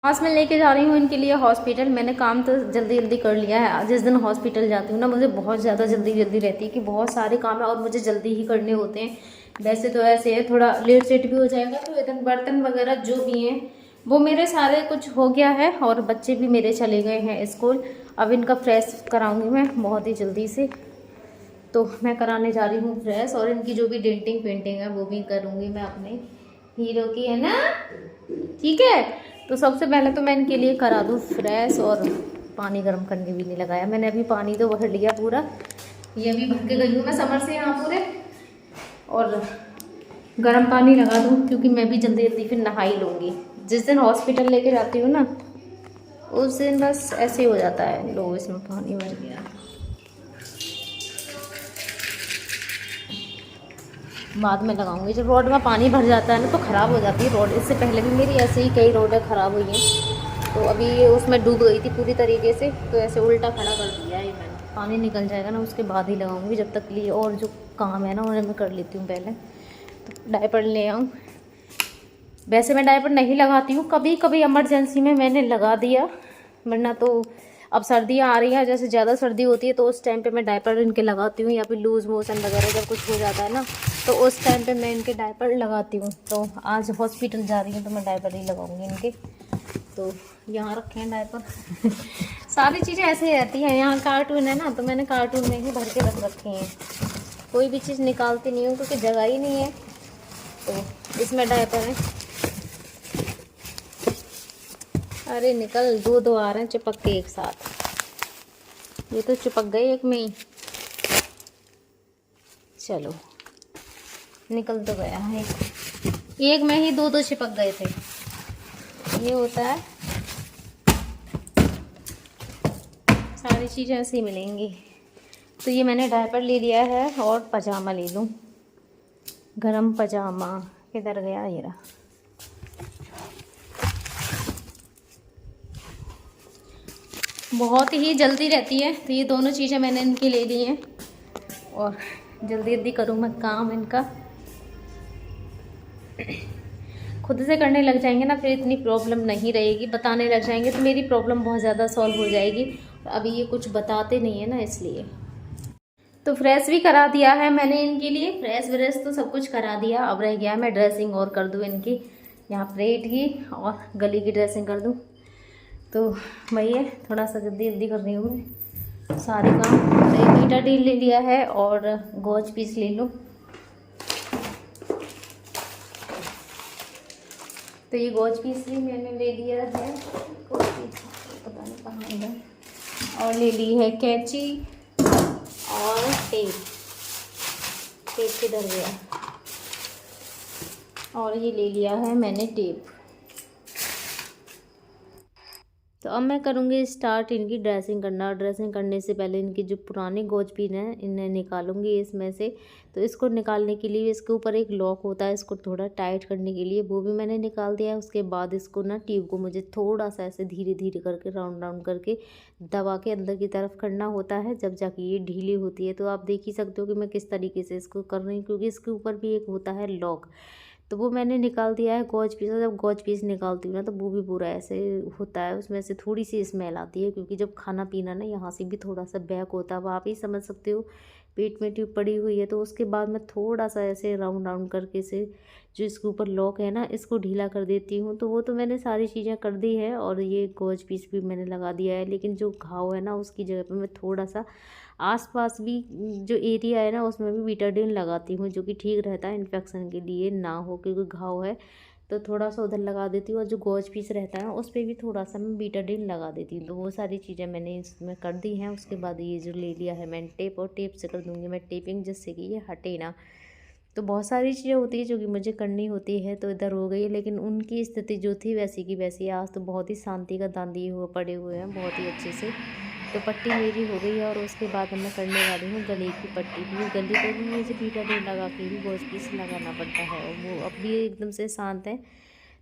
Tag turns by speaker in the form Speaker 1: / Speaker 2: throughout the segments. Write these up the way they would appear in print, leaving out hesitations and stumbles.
Speaker 1: आज मैं लेके जा रही हूँ इनके लिए हॉस्पिटल। मैंने काम तो जल्दी जल्दी कर लिया है। जिस दिन हॉस्पिटल जाती हूँ ना, मुझे बहुत ज़्यादा जल्दी जल्दी रहती है कि बहुत सारे काम है और मुझे जल्दी ही करने होते हैं। वैसे तो ऐसे है, थोड़ा लेट सेट भी हो जाएगा। तो इधर बर्तन वगैरह जो भी हैं वो मेरे सारे कुछ हो गया है और बच्चे भी मेरे चले गए हैं स्कूल। अब इनका फ्रेश कराऊँगी मैं बहुत ही जल्दी से। तो मैं कराने जा रही हूँ फ्रेश, और इनकी जो भी डेंटिंग पेंटिंग है वो भी करूँगी मैं अपने हीरो की, है ना? ठीक है। तो सबसे पहले तो मैं इनके लिए करा दूँ फ्रेश, और पानी गर्म करने भी नहीं लगाया मैंने। अभी पानी तो भर लिया पूरा, ये अभी भर के गई हूँ मैं समर से यहाँ पूरे। और गर्म पानी लगा दूँ क्योंकि मैं भी जल्दी जल्दी फिर नहा ही लूँगी। जिस दिन हॉस्पिटल लेके जाती हूँ ना, उस दिन बस ऐसे ही हो जाता है। लो, इसमें पानी भर गया। बाद में लगाऊंगी। जब रोड में पानी भर जाता है ना तो ख़राब हो जाती है रोड। इससे पहले भी मेरी ऐसे ही कई रोडें ख़राब हुई हैं। तो अभी ये उसमें डूब गई थी पूरी तरीके से, तो ऐसे उल्टा खड़ा कर दिया है मैंने। पानी निकल जाएगा ना उसके बाद ही लगाऊंगी। जब तक लिए और जो काम है ना उन्हें मैं कर लेती हूँ पहले। तो डायपर ले आऊँ। वैसे मैं डायपर नहीं लगाती हूँ, कभी कभी इमरजेंसी में मैंने लगा दिया, वरना तो अब सर्दियाँ आ रही हैं, जैसे ज़्यादा सर्दी होती है तो उस टाइम पे मैं डायपर इनके लगाती हूँ। या फिर लूज़ मोशन वगैरह जब कुछ हो जाता है ना, तो उस टाइम पे मैं इनके डायपर लगाती हूँ। तो आज हॉस्पिटल जा रही हूँ तो मैं डायपर ही लगाऊंगी इनके। तो यहाँ रखे हैं डायपर सारी चीज़ें ऐसे ही रहती हैं। यहाँ कार्टून है ना, तो मैंने कार्टून में ही भर के रख रखे हैं। कोई भी चीज़ निकालती नहीं हूँ क्योंकि जगह ही नहीं है। तो इसमें डायपर है। अरे निकल, दो आ रहे हैं चिपक के एक साथ। ये तो चिपक गए एक में ही। चलो, निकल तो गया है एक में ही। दो चिपक गए थे। ये होता है, सारी चीज़ें ऐसे ही मिलेंगी। तो ये मैंने डायपर ले लिया है और पजामा ले लूँ। गरम पजामा किधर गया? ये रहा। बहुत ही जल्दी रहती है तो ये दोनों चीज़ें मैंने इनकी ले ली हैं, और जल्दी जल्दी करूँ मैं काम इनका। खुद से करने लग जाएंगे ना फिर इतनी प्रॉब्लम नहीं रहेगी। बताने लग जाएंगे तो मेरी प्रॉब्लम बहुत ज़्यादा सॉल्व हो जाएगी। अभी ये कुछ बताते नहीं है ना, इसलिए। तो फ्रेश भी करा दिया है मैंने इनके लिए। फ्रेश व्रेश तो सब कुछ करा दिया। अब रह गया मैं ड्रेसिंग और कर दूँ इनकी। यहाँ पेट की और गली की ड्रेसिंग कर दूँ। तो वही है, थोड़ा सा जल्दी जल्दी कर रही हूँ मैं सारे काम। तो एक बीटाडीन ले लिया है और गॉज पीस ले लूँ। तो ये गॉज पीस भी मैंने ले लिया है। गॉज पीस पता नहीं कहाँ है। और ले ली है कैंची और टेप। टेप किधर गया? और ये ले लिया है मैंने टेप। तो अब मैं करूँगी स्टार्ट इनकी ड्रेसिंग करना। ड्रेसिंग करने से पहले इनकी जो पुराने गॉज पिन है इन्हें निकालूंगी इसमें से। तो इसको निकालने के लिए इसके ऊपर एक लॉक होता है, इसको थोड़ा टाइट करने के लिए, वो भी मैंने निकाल दिया है। उसके बाद इसको ना ट्यूब को मुझे थोड़ा सा ऐसे धीरे धीरे करके राउंड राउंड करके दबा के अंदर की तरफ करना होता है, जब जाके ये ढीली होती है। तो आप देख ही सकते हो कि मैं किस तरीके से इसको कर रही हूँ, क्योंकि इसके ऊपर भी एक होता है लॉक। तो वो मैंने निकाल दिया है गॉज पीस। जब गॉज पीस निकालती हूँ ना तो वो भी पूरा ऐसे होता है, उसमें से थोड़ी सी स्मेल आती है, क्योंकि जब खाना पीना ना यहाँ से भी थोड़ा सा बैक होता है। अब आप ही समझ सकते हो, पेट में ट्यूब पड़ी हुई है। तो उसके बाद मैं थोड़ा सा ऐसे राउंड राउंड करके से जो इसके ऊपर लॉक है ना, इसको ढीला कर देती हूँ। तो वो तो मैंने सारी चीज़ें कर दी है, और ये गॉज पीस भी मैंने लगा दिया है। लेकिन जो घाव है ना उसकी जगह पर मैं थोड़ा सा आसपास भी जो एरिया है ना उसमें भी बीटाडीन लगाती हूँ, जो कि ठीक रहता है इन्फेक्शन के लिए ना हो, क्योंकि घाव है। तो थोड़ा सा उधर लगा देती हूँ, और जो गॉज पीस रहता है उस पर भी थोड़ा सा मैं बीटाडीन लगा देती हूँ। तो वो सारी चीज़ें मैंने इसमें कर दी हैं। उसके बाद ये जो ले लिया है मैंने टेप, और टेप से कर दूँगी मैं टेपिंग, जिससे कि ये हटे ना। तो बहुत सारी चीज़ें होती है जो कि मुझे करनी होती है, तो इधर हो गई है। लेकिन उनकी स्थिति जो थी वैसी की वैसी है। आज तो बहुत ही शांति का दान दिए हुए पड़े हुए हैं, बहुत ही अच्छे से। तो पट्टी मेरी हो गई है, और उसके बाद मैं करने वाली हूँ गले की पट्टी। क्योंकि गले पर भी मुझे बीटाडीन लगा के ही गॉज पीस लगाना पड़ता है, और वो अब भी एकदम से शांत है।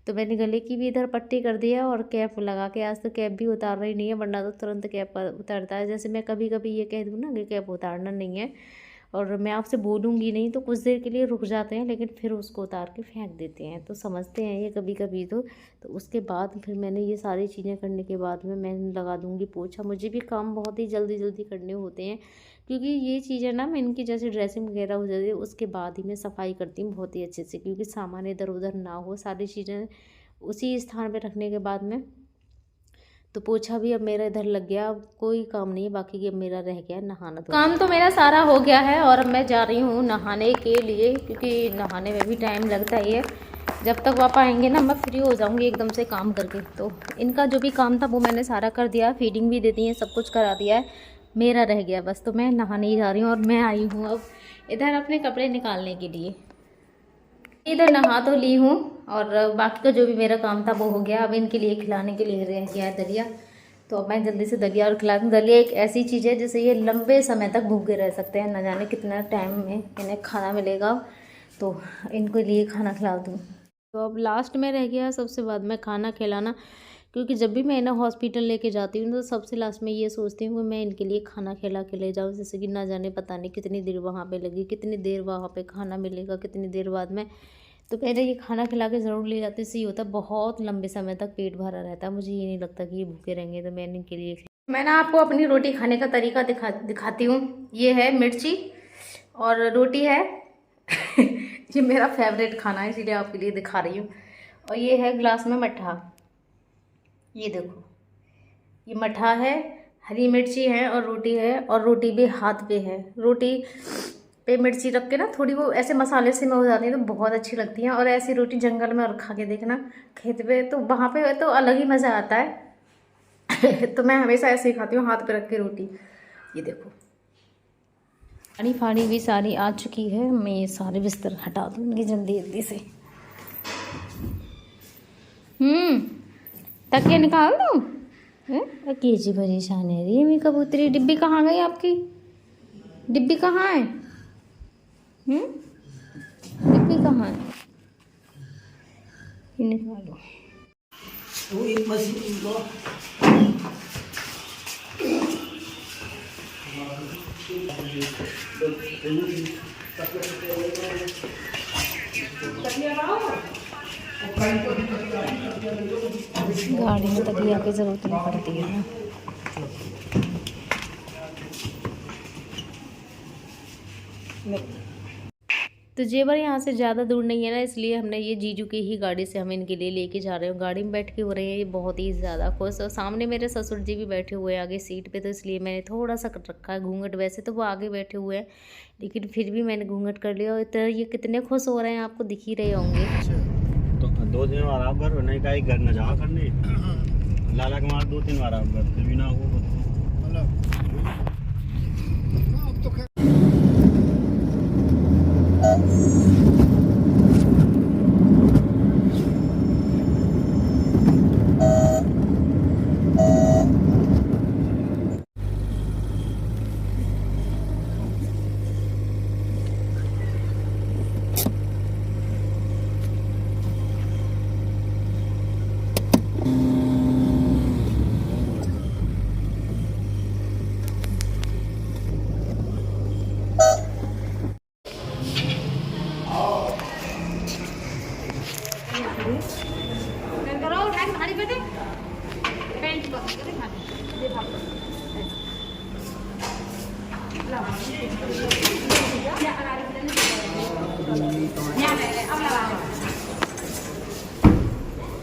Speaker 1: तो मैंने गले की भी इधर पट्टी कर दी है, और कैप लगा के। आज तो कैप भी उतार रही नहीं है, वरना तो तुरंत कैप उतरता है। जैसे मैं कभी कभी ये कह दूँ ना कि कैप उतारना नहीं है, और मैं आपसे बोलूँगी नहीं तो कुछ देर के लिए रुक जाते हैं, लेकिन फिर उसको उतार के फेंक देते हैं। तो समझते हैं ये कभी कभी तो उसके बाद फिर मैंने ये सारी चीज़ें करने के बाद में मैं लगा दूँगी पोछा। मुझे भी काम बहुत ही जल्दी जल्दी करने होते हैं, क्योंकि ये चीज़ें ना मैं इनकी जैसे ड्रेसिंग वगैरह हो जाती है उसके बाद ही मैं सफाई करती हूँ बहुत ही अच्छे से, क्योंकि सामान इधर उधर ना हो, सारी चीज़ें उसी स्थान पे रखने के बाद में। तो पोछा भी अब मेरा इधर लग गया, अब कोई काम नहीं है बाकी, अब मेरा रह गया नहाना। तो काम तो मेरा सारा हो गया है और अब मैं जा रही हूँ नहाने के लिए, क्योंकि नहाने में भी टाइम लगता ही है। जब तक पापा आएंगे ना मैं फ्री हो जाऊँगी एकदम से काम करके। तो इनका जो भी काम था वो मैंने सारा कर दिया, फीडिंग भी दे दी है, सब कुछ करा दिया है, मेरा रह गया बस। तो मैं नहाने ही जा रही हूँ और मैं आई हूँ अब इधर अपने कपड़े निकालने के लिए। इधर नहा तो ली हूँ और बाकी का जो भी मेरा काम था वो हो गया। अब इनके लिए खिलाने के लिए रह गया है दलिया, तो अब मैं जल्दी से दलिया और खिला दूँ। दलिया एक ऐसी चीज़ है जिससे ये लंबे समय तक भूखे रह सकते हैं, न जाने कितना टाइम में इन्हें खाना मिलेगा, तो इनको लिए खाना खिला दूँ। तो अब लास्ट में रह गया सबसे बाद में खाना खिलाना, क्योंकि जब भी मैं इन्हें हॉस्पिटल लेके जाती हूँ तो सबसे लास्ट में ये सोचती हूँ कि मैं इनके लिए खाना खिला के ले जाऊँ, जैसे कि ना जाने पता नहीं कितनी देर वहाँ पे लगी, कितनी देर वहाँ पे खाना मिलेगा, कितनी देर बाद में। तो पहले ये खाना खिला के ज़रूर ले जाती, इससे ये होता है बहुत लंबे समय तक पेट भरा रहता है। मुझे ये नहीं लगता कि ये भूखे रहेंगे, तो मैं इनके लिए मैं ना आपको अपनी रोटी खाने का तरीका दिखाती हूँ। ये है मिर्ची और रोटी है ये मेरा फेवरेट खाना है इसीलिए आपके लिए दिखा रही हूँ। और ये है ग्लास में मट्ठा, ये देखो ये मट्ठा है, हरी मिर्ची है और रोटी है, और रोटी भी हाथ पे है। रोटी पे मिर्ची रख के ना थोड़ी वो ऐसे मसाले से में हो जाती है तो बहुत अच्छी लगती है। और ऐसी रोटी जंगल में और खा के देखना खेत पे, तो वहाँ पे तो अलग ही मज़ा आता है तो मैं हमेशा ऐसे ही खाती हूँ हाथ पे रख के रोटी। ये देखो पानी फाड़ी भी सारी आ चुकी है, मैं ये सारे बिस्तर हटा दूँगी जल्दी जल्दी से। तकिया निकाल दूँ? कैसी परेशान है रही मेरी कबूतरी। डिब्बी कहाँ गई आपकी? डिब्बी कहाँ है? डिब्बी कहाँ है? ये निकालो। वो एक मशीन लो। गाड़ी में तकिया की जरूरत नहीं पड़ती है ना। तो जेवर यहाँ से ज़्यादा दूर नहीं है ना, इसलिए हमने ये जीजू की ही गाड़ी से हम इनके लिए लेके जा रहे हो। गाड़ी में बैठ के हो रहे हैं ये बहुत ही ज़्यादा खुश। और सामने मेरे ससुर जी भी बैठे हुए हैं आगे सीट पे, तो इसलिए मैंने थोड़ा सा कर रखा है घूंघट। वैसे तो वो आगे बैठे हुए हैं लेकिन फिर भी मैंने घूंघट कर लिया। और इतना ये कितने खुश हो रहे हैं आपको दिख ही रहे होंगे।
Speaker 2: तो 2 दिन बार आप घर नहीं का घर न जा करने लाला कुमार 2-3 बार आप घर फिर भी ना हो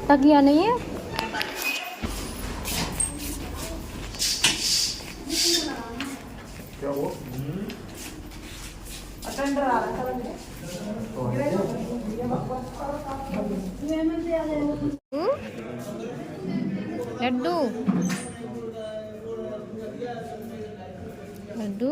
Speaker 1: तकिया नहीं है?
Speaker 2: क्या वो
Speaker 1: लड्डू लड्डू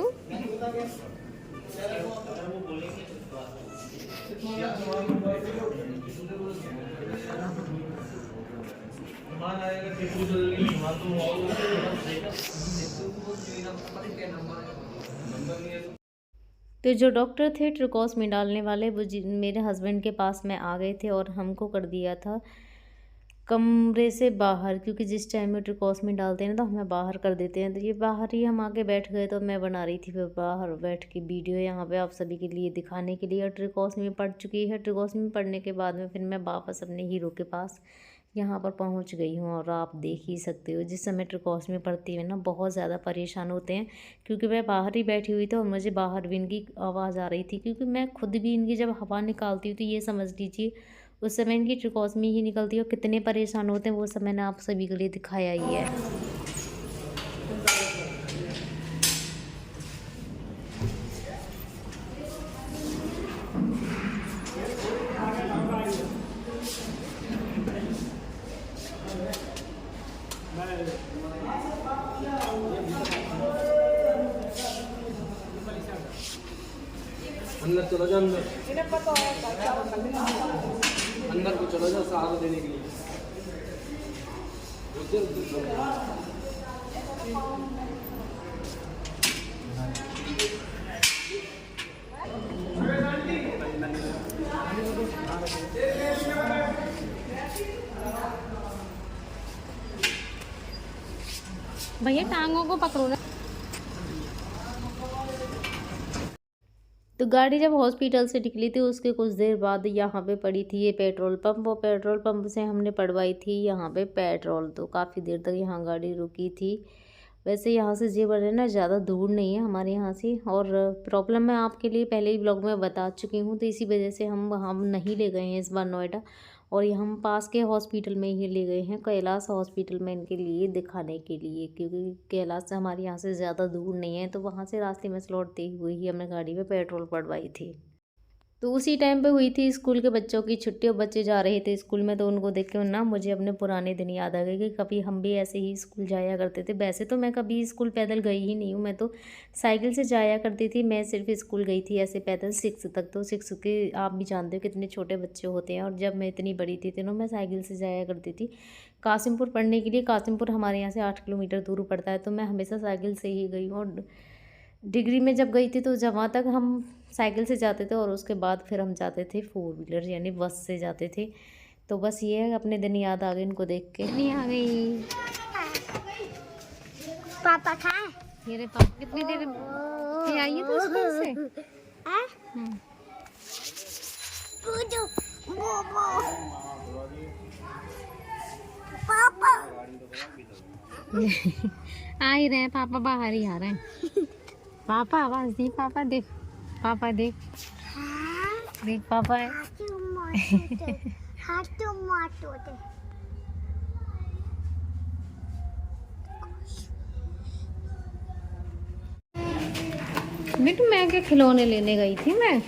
Speaker 1: तो जो डॉक्टर थे ट्रिकोस में डालने वाले वो मेरे हस्बैंड के पास में आ गए थे और हमको कर दिया था कमरे से बाहर, क्योंकि जिस टाइम में ट्रिकोस्मी डालते हैं ना तो हमें बाहर कर देते हैं। तो ये बाहर ही हम आके बैठ गए, तो मैं बना रही थी फिर बाहर बैठ के वीडियो यहाँ पे आप सभी के लिए दिखाने के लिए। और ट्रिकोस्मी पढ़ चुकी है। ट्रिकोस्मी पढ़ने के बाद में फिर मैं वापस अपने हीरो के पास यहाँ पर पहुँच गई हूँ। और आप देख ही सकते हो जिस समय ट्रिकोस्मी पढ़ती है ना बहुत ज़्यादा परेशान होते हैं, क्योंकि मैं बाहर ही बैठी हुई थी और मुझे बाहर भी इनकी आवाज़ आ रही थी। क्योंकि मैं खुद भी इनकी जब हवा निकालती हूँ तो ये समझ लीजिए उस समय इनकी ट्रिकोस्मी ही निकलती है। और कितने परेशान होते हैं वो सब मैंने आप सभी के लिए दिखाया ही है।
Speaker 2: अंदर चलो जाओ, अंदर को चलो जाओ सहारा देने के लिए।
Speaker 1: भैया टांगों को पकड़ो ना। तो गाड़ी जब हॉस्पिटल से निकली थी उसके कुछ देर बाद यहाँ पे पड़ी थी ये पेट्रोल पंप। और पेट्रोल पंप से हमने पड़वाई थी यहाँ पे पेट्रोल। तो काफ़ी देर तक यहाँ गाड़ी रुकी थी। वैसे यहाँ से जेवर है ना ज़्यादा दूर नहीं है हमारे यहाँ से। और प्रॉब्लम मैं आपके लिए पहले ही ब्लॉग में बता चुकी हूँ, तो इसी वजह से हम नहीं ले गए हैं इस बार नोएडा। और ये हम पास के हॉस्पिटल में ही ले गए हैं, कैलाश हॉस्पिटल में इनके लिए दिखाने के लिए। क्योंकि कैलाश से हमारे यहाँ से ज़्यादा दूर नहीं है, तो वहाँ से रास्ते में से लौटते हुए ही हमने गाड़ी में पेट्रोल पड़वाई थी। तो उसी टाइम पे हुई थी स्कूल के बच्चों की छुट्टी और बच्चे जा रहे थे स्कूल में। तो उनको देख के ना मुझे अपने पुराने दिन याद आ गए कि कभी हम भी ऐसे ही स्कूल जाया करते थे। वैसे तो मैं कभी स्कूल पैदल गई ही नहीं हूँ, मैं तो साइकिल से जाया करती थी। मैं सिर्फ स्कूल गई थी ऐसे पैदल 6 तक। तो 6 के आप भी जानते हो कितने छोटे बच्चे होते हैं। और जब मैं इतनी बड़ी थी तो मैं साइकिल से जाया करती थी कासिमपुर पढ़ने के लिए। कासिमपुर हमारे यहाँ से 8 किलोमीटर दूर पड़ता है, तो मैं हमेशा साइकिल से ही गई हूँ। और डिग्री में जब गई थी तो जहाँ तक हम साइकिल से जाते थे और उसके बाद फिर हम जाते थे 4 व्हीलर यानी बस से जाते थे। तो बस ये है, अपने दिन याद आ गए इनको देख के। नहीं आ गई
Speaker 3: पापा था
Speaker 1: मेरे पापा कितनी देर ये आई है तो स्कूल से
Speaker 3: पापा
Speaker 1: आ ही रहे हैं पापा, बाहर ही आ रहे हैं। पापा आवाज दी, पापा देख, पापा देख, देख पापा है। बेटू मैं क्या खिलौने लेने गई थी मैं।